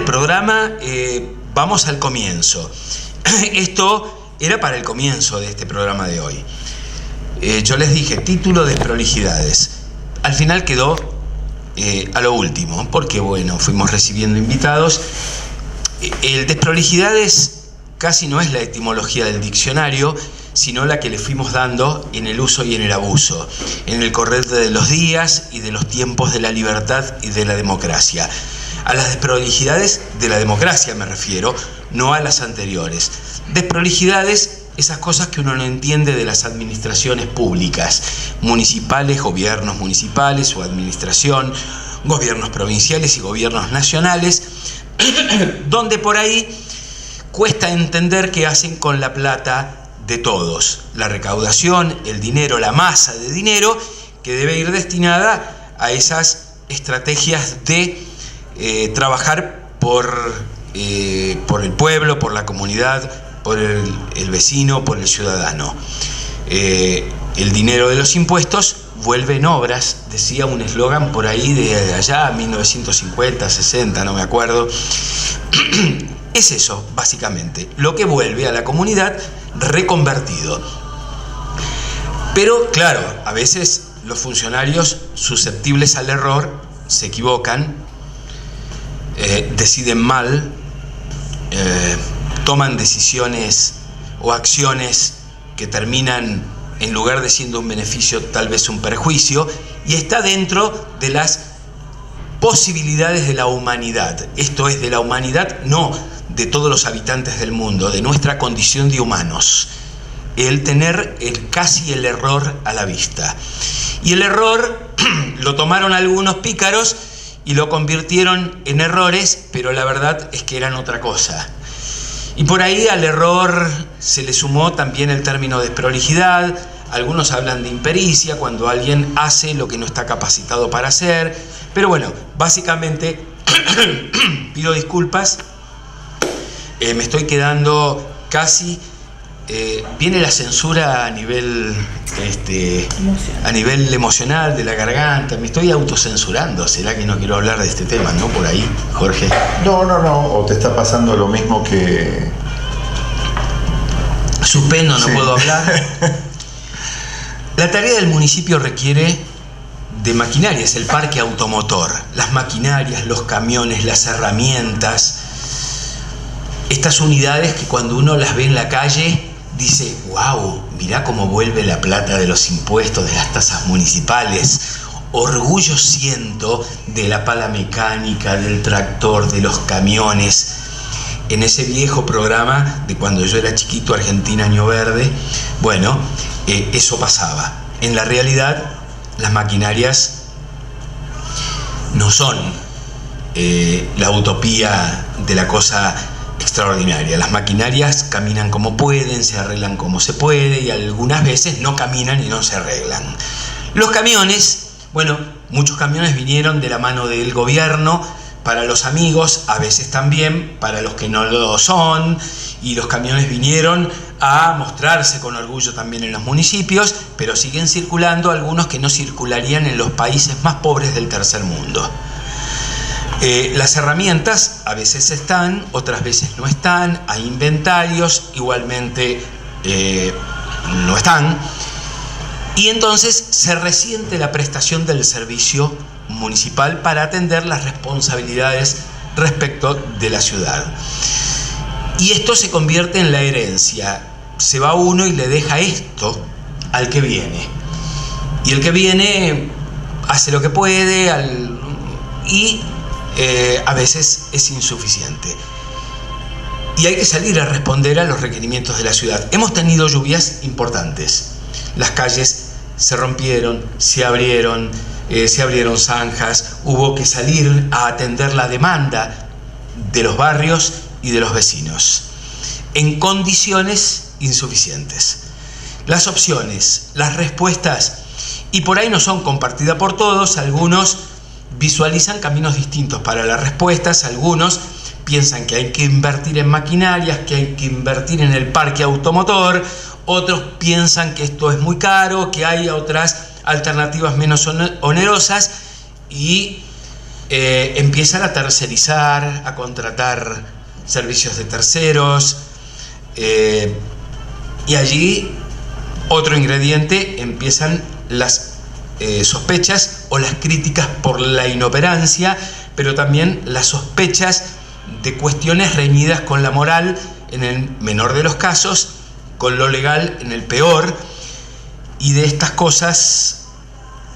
programa, vamos al comienzo. Esto era para el comienzo de este programa de hoy. Yo les dije, título Desprolijidades. Al final quedó a lo último, porque bueno, fuimos recibiendo invitados. El Desprolijidades casi no es la etimología del diccionario, sino la que le fuimos dando en el uso y en el abuso, en el correr de los días y de los tiempos de la libertad y de la democracia. A las desprolijidades de la democracia me refiero, no a las anteriores. Desprolijidades, esas cosas que uno no entiende de las administraciones públicas, municipales, gobiernos municipales o administración, gobiernos provinciales y gobiernos nacionales, donde por ahí cuesta entender qué hacen con la plata de todos, la recaudación, el dinero, la masa de dinero que debe ir destinada a esas estrategias de trabajar por el pueblo, por la comunidad, por el vecino, por el ciudadano. El dinero de los impuestos vuelve en obras, decía un eslogan por ahí de allá, 1950, 60, no me acuerdo. Es eso, básicamente, lo que vuelve a la comunidad reconvertido. Pero, claro, a veces los funcionarios susceptibles al error se equivocan, deciden mal, toman decisiones o acciones que terminan, en lugar de siendo un beneficio, tal vez un perjuicio, y está dentro de las posibilidades de la humanidad. Esto es, de la humanidad, no de todos los habitantes del mundo, de nuestra condición de humanos. El tener casi el error a la vista. Y el error lo tomaron algunos pícaros y lo convirtieron en errores, pero la verdad es que eran otra cosa. Y por ahí al error se le sumó también el término desprolijidad. Algunos hablan de impericia, cuando alguien hace lo que no está capacitado para hacer. Pero bueno, básicamente pido disculpas. Me estoy quedando casi... viene la censura a nivel emocional de la garganta. Me estoy autocensurando. ¿Será que no quiero hablar de este tema, no? Por ahí, Jorge. No. O te está pasando lo mismo que... Suspendo, no puedo hablar. La tarea del municipio requiere de maquinarias, el parque automotor, las maquinarias, los camiones, las herramientas. Estas unidades que cuando uno las ve en la calle dice, wow, mirá cómo vuelve la plata de los impuestos, de las tasas municipales. Orgullo siento de la pala mecánica, del tractor, de los camiones. En ese viejo programa de cuando yo era chiquito, Argentina Año Verde, bueno, eso pasaba. En la realidad, las maquinarias no son la utopía de la cosa extraordinaria. Las maquinarias caminan como pueden, se arreglan como se puede y algunas veces no caminan y no se arreglan. Los camiones, bueno, muchos camiones vinieron de la mano del gobierno para los amigos, a veces también para los que no lo son, y los camiones vinieron a mostrarse con orgullo también en los municipios, pero siguen circulando algunos que no circularían en los países más pobres del tercer mundo. Las herramientas a veces están, otras veces no están, hay inventarios, igualmente no están, y entonces se resiente la prestación del servicio municipal para atender las responsabilidades respecto de la ciudad. Y esto se convierte en la herencia. Se va uno y le deja esto al que viene. Y el que viene hace lo que puede y a veces es insuficiente. Y hay que salir a responder a los requerimientos de la ciudad. Hemos tenido lluvias importantes. Las calles se rompieron, se abrieron zanjas, hubo que salir a atender la demanda de los barrios y de los vecinos, en condiciones insuficientes. Las opciones, las respuestas, y por ahí no son compartidas por todos. Algunos visualizan caminos distintos para las respuestas, algunos piensan que hay que invertir en maquinarias, que hay que invertir en el parque automotor, otros piensan que esto es muy caro, que hay otras alternativas menos onerosas, y empiezan a tercerizar, a contratar servicios de terceros, y allí otro ingrediente, empiezan las sospechas o las críticas por la inoperancia, pero también las sospechas de cuestiones reñidas con la moral en el menor de los casos, con lo legal en el peor, y de estas cosas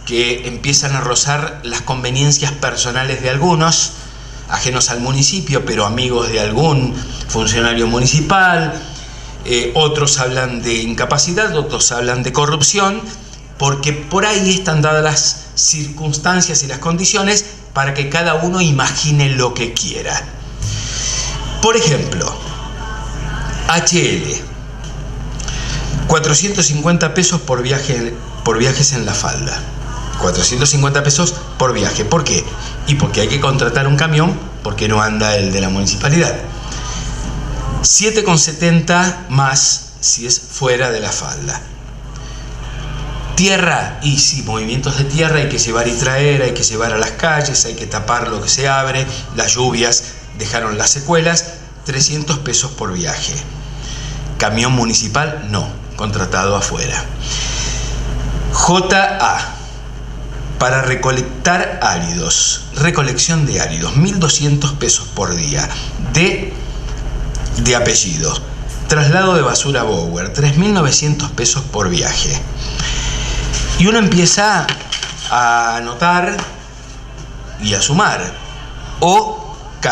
que empiezan a rozar las conveniencias personales de algunos, ajenos al municipio, pero amigos de algún funcionario municipal. Otros hablan de incapacidad, otros hablan de corrupción, porque por ahí están dadas las circunstancias y las condiciones para que cada uno imagine lo que quiera. Por ejemplo, HL, 450 pesos por viajes en la falda. 450 pesos por viaje. ¿Por qué? Y porque hay que contratar un camión, porque no anda el de la municipalidad. 7,70 más si es fuera de la falda. Tierra, y si movimientos de tierra hay que llevar y traer, hay que llevar a las calles, hay que tapar lo que se abre, las lluvias dejaron las secuelas, 300 pesos por viaje. Camión municipal, no, contratado afuera. JA, para recolectar áridos, recolección de áridos, 1.200 pesos por día, de apellido. Traslado de basura Bower, 3.900 pesos por viaje. Y uno empieza a anotar y a sumar. OK,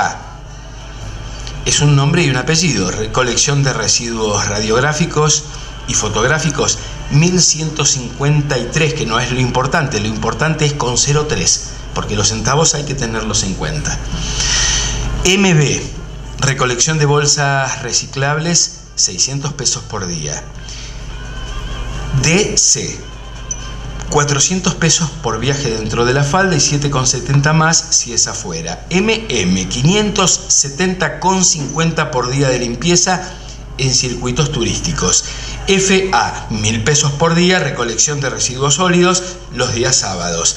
es un nombre y un apellido. Recolección de residuos radiográficos y fotográficos, 1.153, que no es lo importante es con 0,3, porque los centavos hay que tenerlos en cuenta. MB, recolección de bolsas reciclables, 600 pesos por día. DC, 400 pesos por viaje dentro de la falda y 7,70 más si es afuera. MM, 570,50 por día de limpieza en circuitos turísticos. FA, 1.000 pesos por día, recolección de residuos sólidos los días sábados.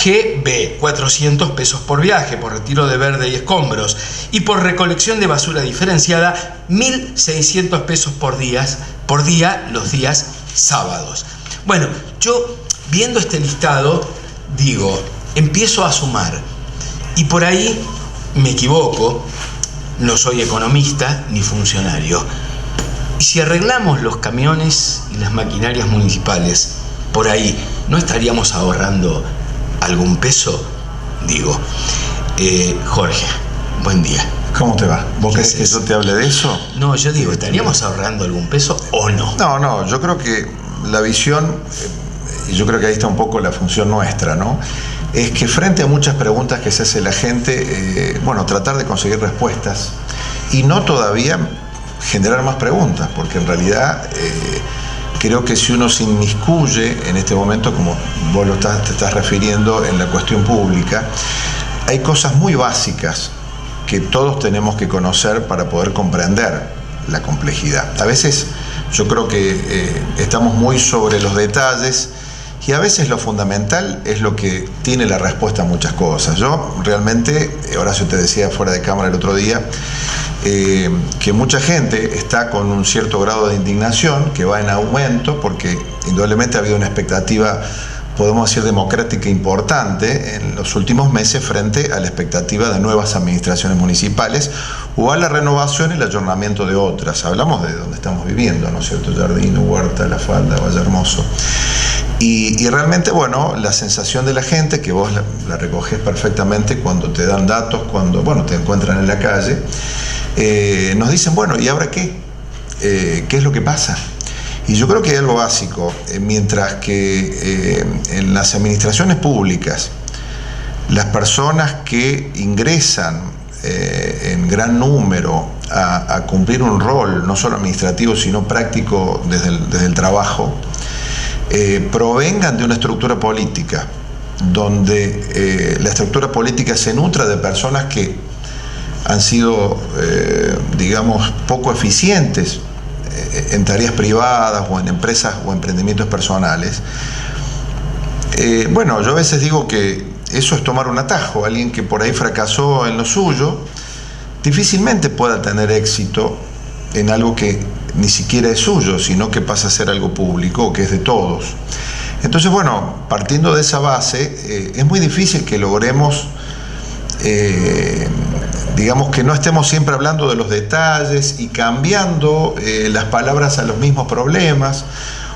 GB, 400 pesos por viaje, por retiro de verde y escombros. Y por recolección de basura diferenciada, 1.600 pesos por día los días sábados. Bueno, yo viendo este listado, digo, empiezo a sumar. Y por ahí me equivoco, no soy economista ni funcionario. Y si arreglamos los camiones y las maquinarias municipales, por ahí, ¿no estaríamos ahorrando algún peso? Digo, Jorge, buen día. ¿Cómo te va? ¿Vos querés que yo te hable de eso? No, yo digo, ¿estaríamos ahorrando algún peso o no? No, yo creo que la visión, y yo creo que ahí está un poco la función nuestra, ¿no? Es que frente a muchas preguntas que se hace la gente, tratar de conseguir respuestas y no todavía generar más preguntas, porque en realidad creo que si uno se inmiscuye en este momento, como vos te estás refiriendo en la cuestión pública, hay cosas muy básicas que todos tenemos que conocer para poder comprender la complejidad. A veces yo creo que estamos muy sobre los detalles y a veces lo fundamental es lo que tiene la respuesta a muchas cosas. Yo realmente, Horacio te decía fuera de cámara el otro día, que mucha gente está con un cierto grado de indignación que va en aumento porque indudablemente ha habido una expectativa, podemos decir, democrática importante en los últimos meses frente a la expectativa de nuevas administraciones municipales o a la renovación y el ayornamiento de otras. Hablamos de donde estamos viviendo, ¿no es cierto? Jardín, Huerta, La Falda, Valle Hermoso. Y realmente, la sensación de la gente, que vos la recoges perfectamente cuando te dan datos, cuando te encuentran en la calle, nos dicen, ¿y ahora qué? ¿Qué es lo que pasa? Y yo creo que hay algo básico, mientras que en las administraciones públicas, las personas que ingresan en gran número a cumplir un rol, no solo administrativo, sino práctico desde el trabajo, provengan de una estructura política, donde la estructura política se nutra de personas que han sido, poco eficientes en tareas privadas o en empresas o emprendimientos personales. Yo a veces digo que eso es tomar un atajo. Alguien que por ahí fracasó en lo suyo, difícilmente pueda tener éxito en algo que ni siquiera es suyo, sino que pasa a ser algo público o que es de todos. Entonces, bueno, partiendo de esa base, es muy difícil que logremos, digamos, que no estemos siempre hablando de los detalles y cambiando las palabras a los mismos problemas,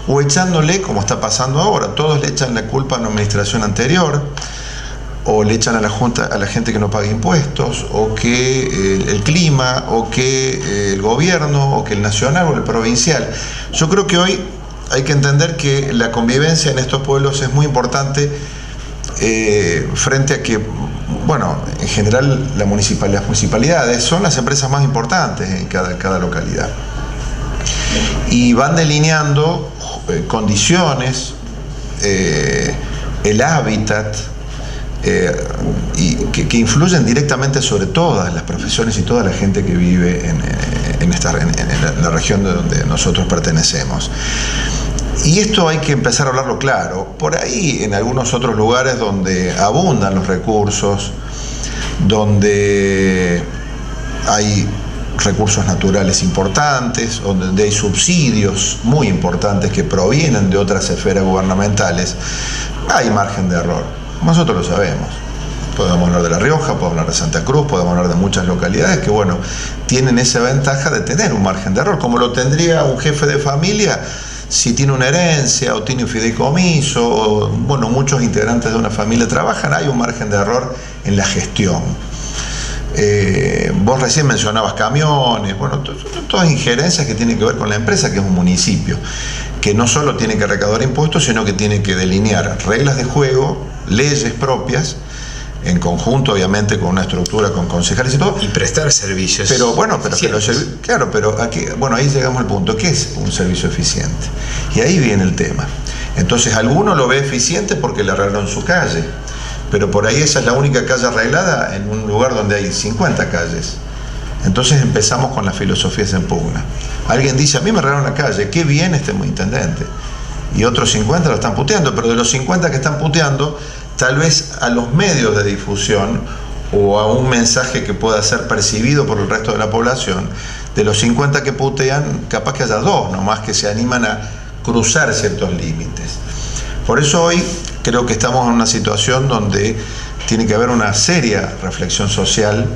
o echándole, como está pasando ahora, todos le echan la culpa a una administración anterior, o le echan a la Junta, a la gente que no paga impuestos, o que el clima, o que el gobierno, o que el nacional o el provincial. Yo creo que hoy hay que entender que la convivencia en estos pueblos es muy importante, frente a que, bueno, en general las municipalidades son las empresas más importantes en cada localidad. Y van delineando condiciones, el hábitat, y que influyen directamente sobre todas las profesiones y toda la gente que vive en la región de donde nosotros pertenecemos. Y esto hay que empezar a hablarlo claro. Por ahí, en algunos otros lugares donde abundan los recursos, donde hay recursos naturales importantes, donde hay subsidios muy importantes que provienen de otras esferas gubernamentales, hay margen de error. Nosotros lo sabemos. Podemos hablar de La Rioja, podemos hablar de Santa Cruz, podemos hablar de muchas localidades que, bueno, tienen esa ventaja de tener un margen de error, como lo tendría un jefe de familia si tiene una herencia o tiene un fideicomiso, o, bueno, muchos integrantes de una familia trabajan, hay un margen de error en la gestión. Vos recién mencionabas camiones, bueno, todas injerencias que tienen que ver con la empresa, que es un municipio, que no solo tiene que recaudar impuestos, sino que tiene que delinear reglas de juego, leyes propias, en conjunto obviamente con una estructura, con concejales y todo. Y prestar servicios. Pero bueno, pero aquí, bueno, ahí llegamos al punto, ¿qué es un servicio eficiente? Y ahí viene el tema. Entonces, alguno lo ve eficiente porque le arreglaron su calle, pero por ahí esa es la única calle arreglada en un lugar donde hay 50 calles. Entonces empezamos con las filosofías en pugna. Alguien dice, a mí me arreglaron la calle, qué bien este intendente. Y otros 50 lo están puteando, pero de los 50 que están puteando, tal vez a los medios de difusión o a un mensaje que pueda ser percibido por el resto de la población, de los 50 que putean, capaz que haya 2 nomás que se animan a cruzar ciertos límites. Por eso hoy creo que estamos en una situación donde tiene que haber una seria reflexión social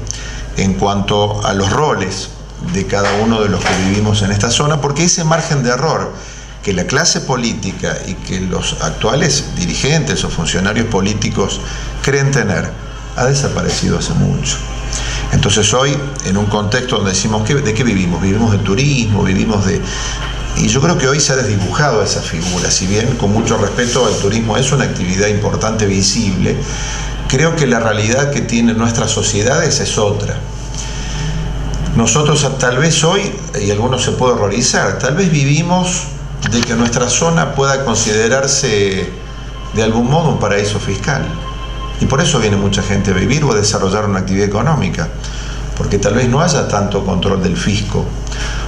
en cuanto a los roles de cada uno de los que vivimos en esta zona, porque ese margen de error que la clase política y que los actuales dirigentes o funcionarios políticos creen tener ha desaparecido hace mucho. Entonces hoy, en un contexto donde decimos, ¿de qué vivimos? Vivimos de turismo, vivimos de... Y yo creo que hoy se ha desdibujado esa figura. Si bien, con mucho respeto, el turismo es una actividad importante, visible, creo que la realidad que tienen nuestras sociedades es otra. Nosotros tal vez hoy, y algunos se puede horrorizar, tal vez vivimos de que nuestra zona pueda considerarse de algún modo un paraíso fiscal. Y por eso viene mucha gente a vivir o a desarrollar una actividad económica, porque tal vez no haya tanto control del fisco.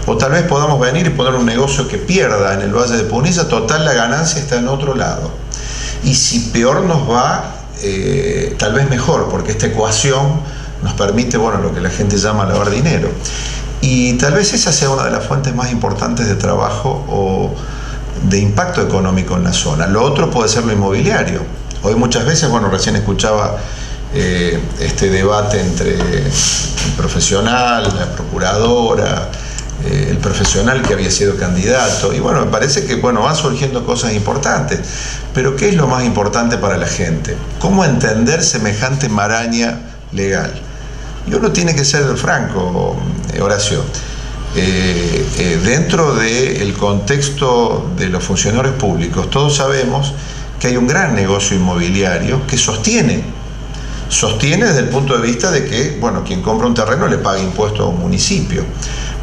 O tal vez podamos venir y poner un negocio que pierda en el Valle de Punilla, total la ganancia está en otro lado. Y si peor nos va, tal vez mejor, porque esta ecuación nos permite, bueno, lo que la gente llama lavar dinero. Y tal vez esa sea una de las fuentes más importantes de trabajo o de impacto económico en la zona. Lo otro puede ser lo inmobiliario. Hoy muchas veces, bueno, recién escuchaba este debate entre el profesional, la procuradora, el profesional que había sido candidato, y bueno, me parece que, bueno, van surgiendo cosas importantes, pero ¿qué es lo más importante para la gente? ¿Cómo entender semejante maraña legal? Y uno tiene que ser franco, Horacio. Dentro del contexto de los funcionarios públicos, todos sabemos que hay un gran negocio inmobiliario que sostiene desde el punto de vista de que, bueno, quien compra un terreno le paga impuestos a un municipio,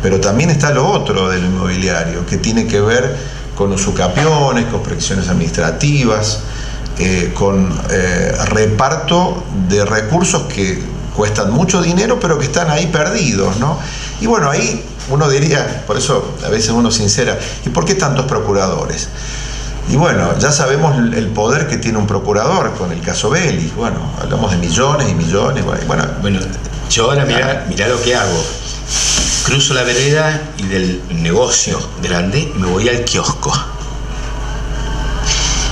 pero también está lo otro del inmobiliario, que tiene que ver con usucapiones, con prescripciones administrativas, con reparto de recursos que cuestan mucho dinero, pero que están ahí perdidos, ¿no? Y bueno, ahí uno diría, por eso a veces uno sincera, ¿y por qué tantos procuradores? Y bueno, ya sabemos el poder que tiene un procurador con el caso Vélez. Bueno, hablamos de millones y millones. Bueno, yo ahora mirá lo que hago. Cruzo la vereda y del negocio grande me voy al kiosco.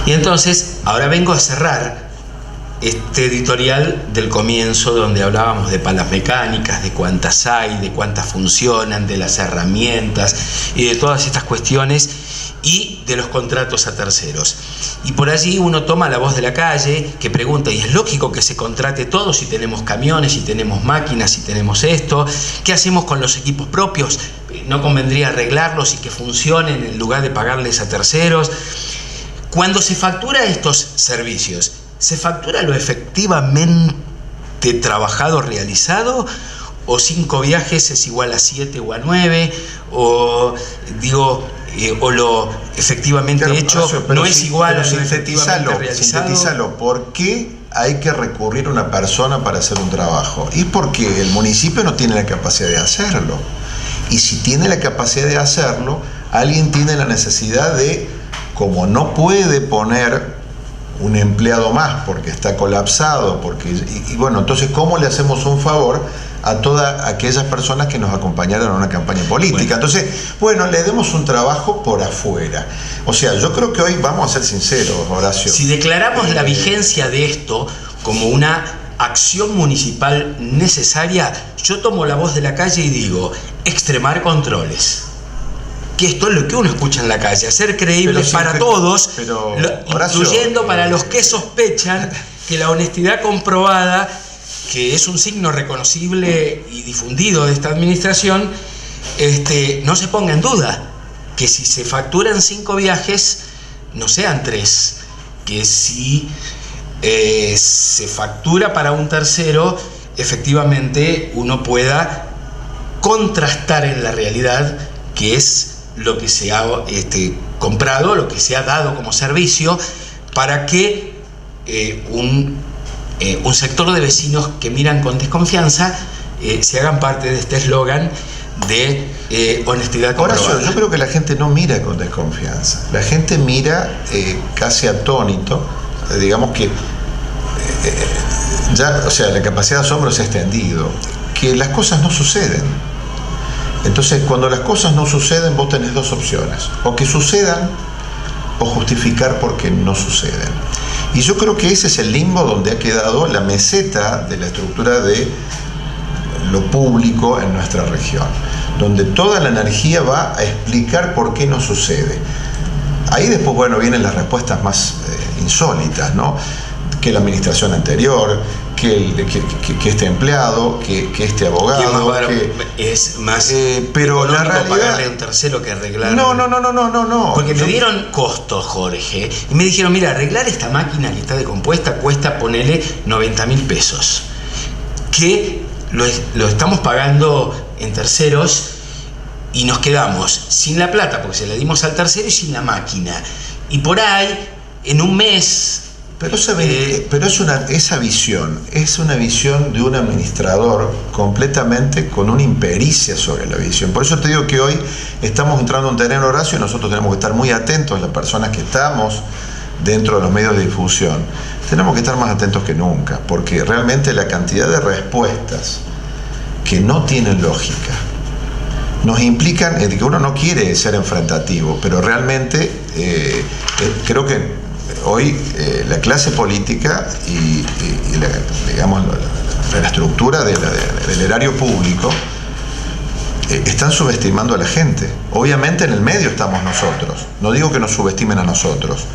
Y entonces, ahora vengo a cerrar este editorial del comienzo, donde hablábamos de palas mecánicas, de cuántas hay, de cuántas funcionan, de las herramientas y de todas estas cuestiones, y de los contratos a terceros. Y por allí uno toma la voz de la calle que pregunta, ¿y es lógico que se contrate todo si tenemos camiones, si tenemos máquinas, si tenemos esto? ¿Qué hacemos con los equipos propios? ¿No convendría arreglarlos y que funcionen en lugar de pagarles a terceros? Cuando se factura estos servicios, ¿se factura lo efectivamente trabajado, realizado? ¿O 5 viajes es igual a 7 o a 9? ¿O lo efectivamente hecho no es igual a lo efectivamente realizado? Sintetízalo. ¿Por qué hay que recurrir a una persona para hacer un trabajo? Y porque el municipio no tiene la capacidad de hacerlo. Y si tiene la capacidad de hacerlo, alguien tiene la necesidad de, como no puede poner un empleado más porque está colapsado, bueno, entonces ¿cómo le hacemos un favor a todas aquellas personas que nos acompañaron en una campaña política? Entonces, le demos un trabajo por afuera. O sea, yo creo que hoy, vamos a ser sinceros, Horacio. Si declaramos la vigencia de esto como una acción municipal necesaria, yo tomo la voz de la calle y digo, extremar controles. Que esto es lo que uno escucha en la calle, hacer creíble para todos, Horacio, incluyendo para los que sospechan que la honestidad comprobada, que es un signo reconocible y difundido de esta administración, no se ponga en duda. Que si se facturan 5 viajes, no sean 3. Que si se factura para un tercero, efectivamente uno pueda contrastar en la realidad que es lo que se ha comprado, lo que se ha dado como servicio, para que un sector de vecinos que miran con desconfianza se hagan parte de este eslogan de honestidad comprobada. Horacio, yo creo que la gente no mira con desconfianza. La gente mira casi atónito, digamos que la capacidad de asombro se ha extendido, que las cosas no suceden. Entonces, cuando las cosas no suceden, vos tenés 2 opciones: o que sucedan, o justificar por qué no suceden. Y yo creo que ese es el limbo donde ha quedado la meseta de la estructura de lo público en nuestra región, donde toda la energía va a explicar por qué no sucede. Ahí después, vienen las respuestas más insólitas, ¿no? Que la administración anterior, que este empleado, que este abogado, es más pero la realidad, pagarle a un tercero que arreglar. No. Porque me dieron costos, Jorge, y me dijeron, mira, arreglar esta máquina que está decompuesta cuesta, ponele 90.000 pesos, que lo estamos pagando en terceros, y nos quedamos sin la plata porque se la dimos al tercero y sin la máquina. Y por ahí, en un mes... Pero esa visión es una visión de un administrador completamente con una impericia sobre la visión. Por eso te digo que hoy estamos entrando en un terreno, Horacio, y nosotros tenemos que estar muy atentos, las personas que estamos dentro de los medios de difusión. Tenemos que estar más atentos que nunca, porque realmente la cantidad de respuestas que no tienen lógica nos implican que uno no quiere ser enfrentativo, pero realmente creo que hoy la clase política y la estructura del erario público están subestimando a la gente. Obviamente en el medio estamos nosotros, no digo que nos subestimen a nosotros.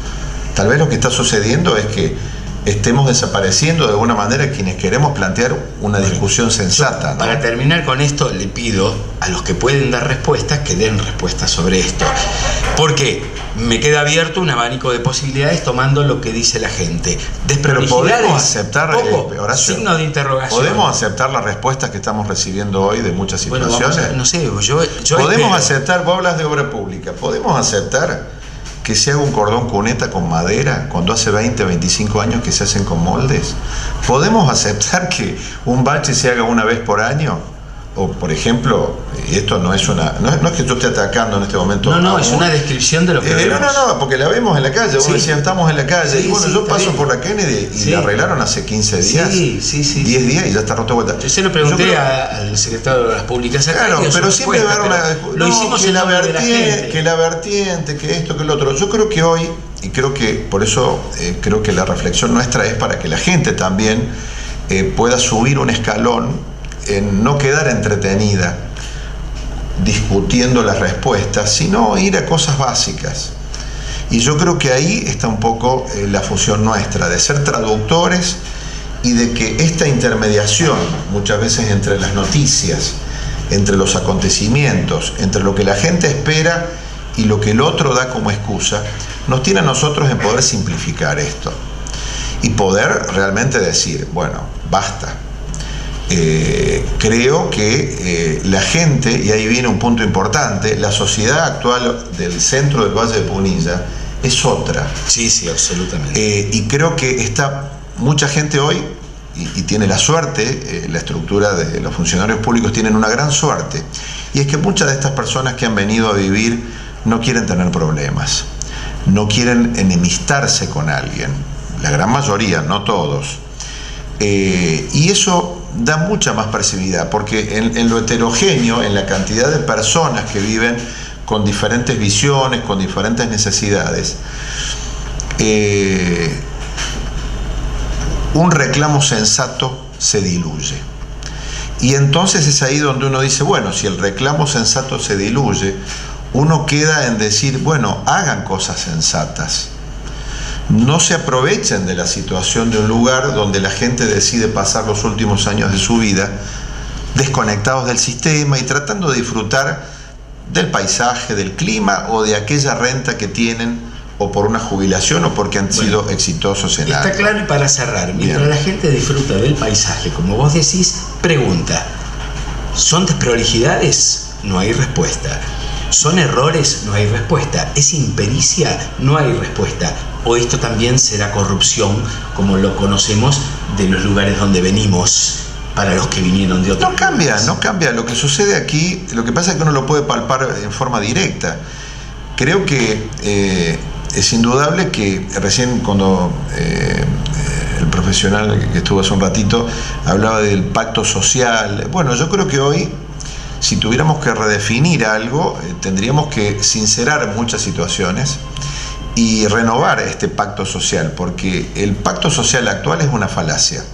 Tal vez lo que está sucediendo es que estemos desapareciendo de alguna manera quienes queremos plantear una discusión sensata, ¿no? Para terminar con esto, le pido a los que pueden dar respuestas que den respuestas sobre esto, porque me queda abierto un abanico de posibilidades tomando lo que dice la gente. Pero podemos aceptar, Horacio, signo de interrogación. ¿Podemos aceptar las respuestas que estamos recibiendo hoy de muchas situaciones? No sé, yo podemos aceptar, vos hablas de obra pública, podemos aceptar que se haga un cordón cuneta con madera cuando hace 20, 25 años que se hacen con moldes. ¿Podemos aceptar que un bache se haga una vez por año o por ejemplo, esto no es no es que yo esté atacando en este momento. No, es una descripción de lo que vemos. No, porque la vemos en la calle. Vos decías, estamos en la calle. Sí, y bueno, yo paso por la Kennedy y la arreglaron hace 15 días. 10 días y ya está roto de vuelta. Yo se lo pregunté al secretario de las Públicas acá. Claro, pero siempre va a haber lo hicimos en nombre de la gente. Que la vertiente, que esto, que lo otro. Yo creo que hoy, y creo que por eso creo que la reflexión nuestra es para que la gente también pueda subir un escalón en no quedar entretenida discutiendo las respuestas, sino ir a cosas básicas. Y yo creo que ahí está un poco la función nuestra, de ser traductores y de que esta intermediación, muchas veces entre las noticias, entre los acontecimientos, entre lo que la gente espera y lo que el otro da como excusa, nos tiene a nosotros en poder simplificar esto y poder realmente decir, bueno, basta. Creo que la gente, y ahí viene un punto importante, la sociedad actual del centro del Valle de Punilla es otra. Sí, absolutamente. Y creo que está mucha gente hoy, y tiene la suerte, la estructura de los funcionarios públicos tienen una gran suerte, y es que muchas de estas personas que han venido a vivir no quieren tener problemas, no quieren enemistarse con alguien, la gran mayoría, no todos. Y eso da mucha más percibida, porque en lo heterogéneo, en la cantidad de personas que viven con diferentes visiones, con diferentes necesidades, un reclamo sensato se diluye. Y entonces es ahí donde uno dice, bueno, si el reclamo sensato se diluye, uno queda en decir, bueno, hagan cosas sensatas. No se aprovechen de la situación de un lugar donde la gente decide pasar los últimos años de su vida desconectados del sistema y tratando de disfrutar del paisaje, del clima o de aquella renta que tienen o por una jubilación o porque han sido exitosos en algo. Está claro, y para cerrar, mientras la gente disfruta del paisaje, como vos decís, pregunta, ¿son desprolijidades? No hay respuesta. ¿Son errores? No hay respuesta. ¿Es impericia? No hay respuesta. ¿O esto también será corrupción, como lo conocemos de los lugares donde venimos, para los que vinieron de otros lugares? No cambia. Lo que sucede aquí, lo que pasa es que uno lo puede palpar en forma directa. Creo que es indudable que recién cuando el profesional que estuvo hace un ratito hablaba del pacto social. Bueno, yo creo que hoy, si tuviéramos que redefinir algo, tendríamos que sincerar muchas situaciones y renovar este pacto social, porque el pacto social actual es una falacia.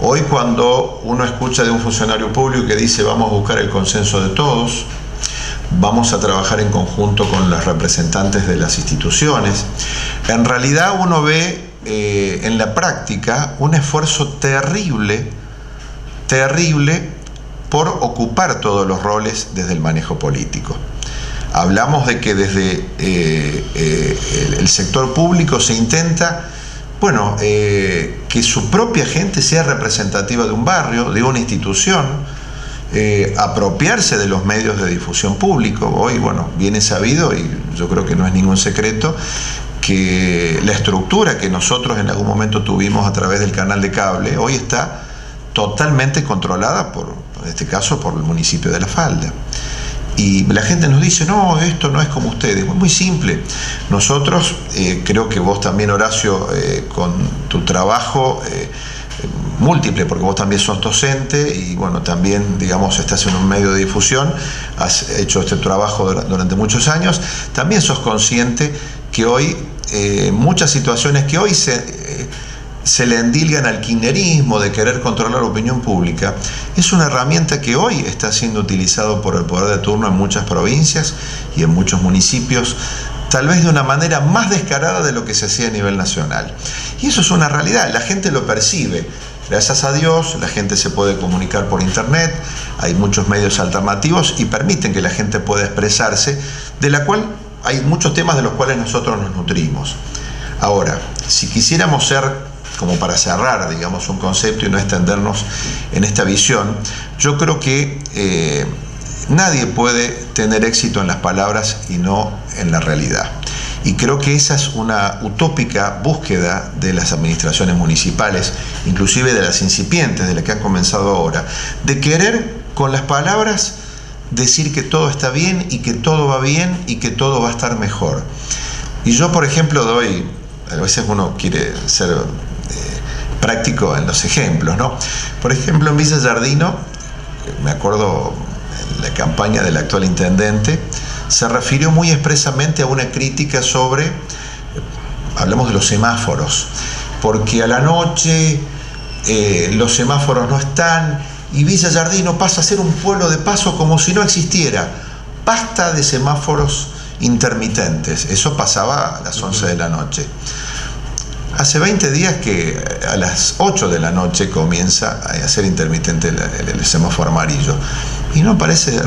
Hoy, cuando uno escucha de un funcionario público que dice vamos a buscar el consenso de todos, vamos a trabajar en conjunto con los representantes de las instituciones, en realidad uno ve en la práctica un esfuerzo terrible por ocupar todos los roles desde el manejo político. Hablamos de que desde el sector público se intenta, bueno, que su propia gente sea representativa de un barrio, de una institución, apropiarse de los medios de difusión público. Hoy, bueno, viene sabido, y yo creo que no es ningún secreto, que la estructura que nosotros en algún momento tuvimos a través del canal de cable, hoy está totalmente controlada en este caso, por el municipio de La Falda. Y la gente nos dice, no, esto no es como ustedes. Muy simple. Nosotros, creo que vos también, Horacio, con tu trabajo múltiple, porque vos también sos docente y bueno, también, digamos, estás en un medio de difusión, has hecho este trabajo durante muchos años, también sos consciente que hoy muchas situaciones que hoy se le endilgan al kirchnerismo de querer controlar la opinión pública, es una herramienta que hoy está siendo utilizado por el poder de turno en muchas provincias y en muchos municipios, tal vez de una manera más descarada de lo que se hacía a nivel nacional. Y eso es una realidad, la gente lo percibe. Gracias a Dios, la gente se puede comunicar por internet, hay muchos medios alternativos y permiten que la gente pueda expresarse, de la cual hay muchos temas de los cuales nosotros nos nutrimos. Ahora, si quisiéramos ser, como para cerrar, digamos, un concepto y no extendernos en esta visión, yo creo que nadie puede tener éxito en las palabras y no en la realidad. Y creo que esa es una utópica búsqueda de las administraciones municipales, inclusive de las incipientes, de las que han comenzado ahora, de querer con las palabras decir que todo está bien y que todo va bien y que todo va a estar mejor. Y yo, por ejemplo, doy, a veces uno quiere ser práctico en los ejemplos, ¿no? Por ejemplo, en Villa Giardino, me acuerdo en la campaña del actual intendente, se refirió muy expresamente a una crítica sobre, hablamos de los semáforos, porque a la noche los semáforos no están y Villa Giardino pasa a ser un pueblo de paso como si no existiera. Basta de semáforos intermitentes. Eso pasaba a las 11 de la noche. Hace 20 días que a las 8 de la noche comienza a ser intermitente el semáforo amarillo. Y no parece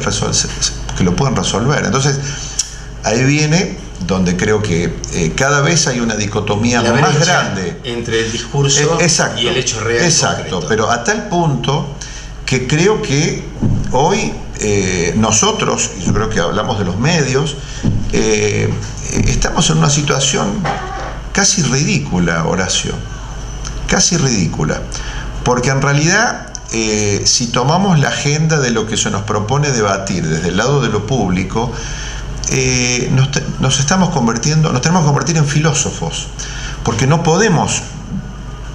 que lo puedan resolver. Entonces, ahí viene donde creo que cada vez hay una dicotomía más grande entre el discurso y el hecho real. Exacto, concreto. Pero a tal punto que creo que hoy nosotros, y yo creo que hablamos de los medios, estamos en una situación casi ridícula, Horacio, casi ridícula, porque en realidad si tomamos la agenda de lo que se nos propone debatir desde el lado de lo público, nos tenemos que convertir en filósofos, porque no podemos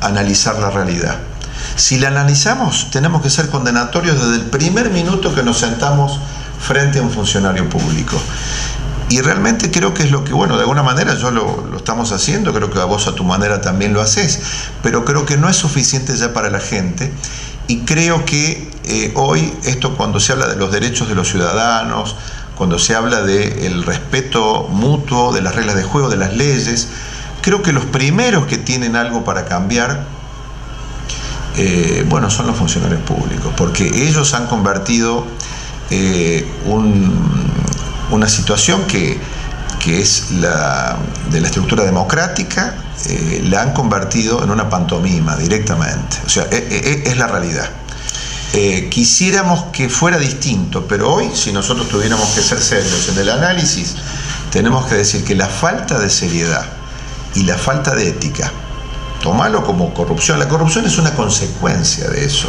analizar la realidad. Si la analizamos, tenemos que ser condenatorios desde el primer minuto que nos sentamos frente a un funcionario público. Y realmente creo que es lo que, bueno, de alguna manera yo lo estamos haciendo, creo que a vos a tu manera también lo haces, pero creo que no es suficiente ya para la gente. Y creo que hoy esto, cuando se habla de los derechos de los ciudadanos, cuando se habla del respeto mutuo, de las reglas de juego, de las leyes, creo que los primeros que tienen algo para cambiar, bueno, son los funcionarios públicos, porque ellos han convertido una situación que es de la estructura democrática, la han convertido en una pantomima directamente. O sea, es la realidad. Quisiéramos que fuera distinto, pero hoy, si nosotros tuviéramos que ser serios en el análisis, tenemos que decir que la falta de seriedad y la falta de ética, tomalo como corrupción. La corrupción es una consecuencia de eso.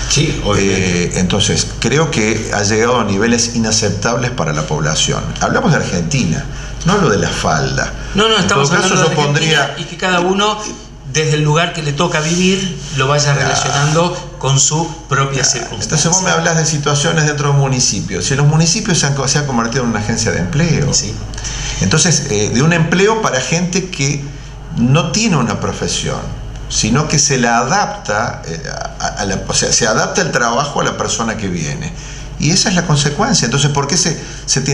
Sí, entonces, creo que ha llegado a niveles inaceptables para la población. Hablamos de Argentina, no lo de la falda. No, estamos hablando de Argentina, pondría, y que cada uno, desde el lugar que le toca vivir, lo vaya relacionando con su propia circunstancia. Entonces vos me hablas de situaciones dentro de un municipio. Si los municipios se han convertido en una agencia de empleo. Sí. Entonces, de un empleo para gente que no tiene una profesión, sino que se la adapta, o sea, se adapta el trabajo a la persona que viene. Y esa es la consecuencia. Entonces, ¿por qué se tiene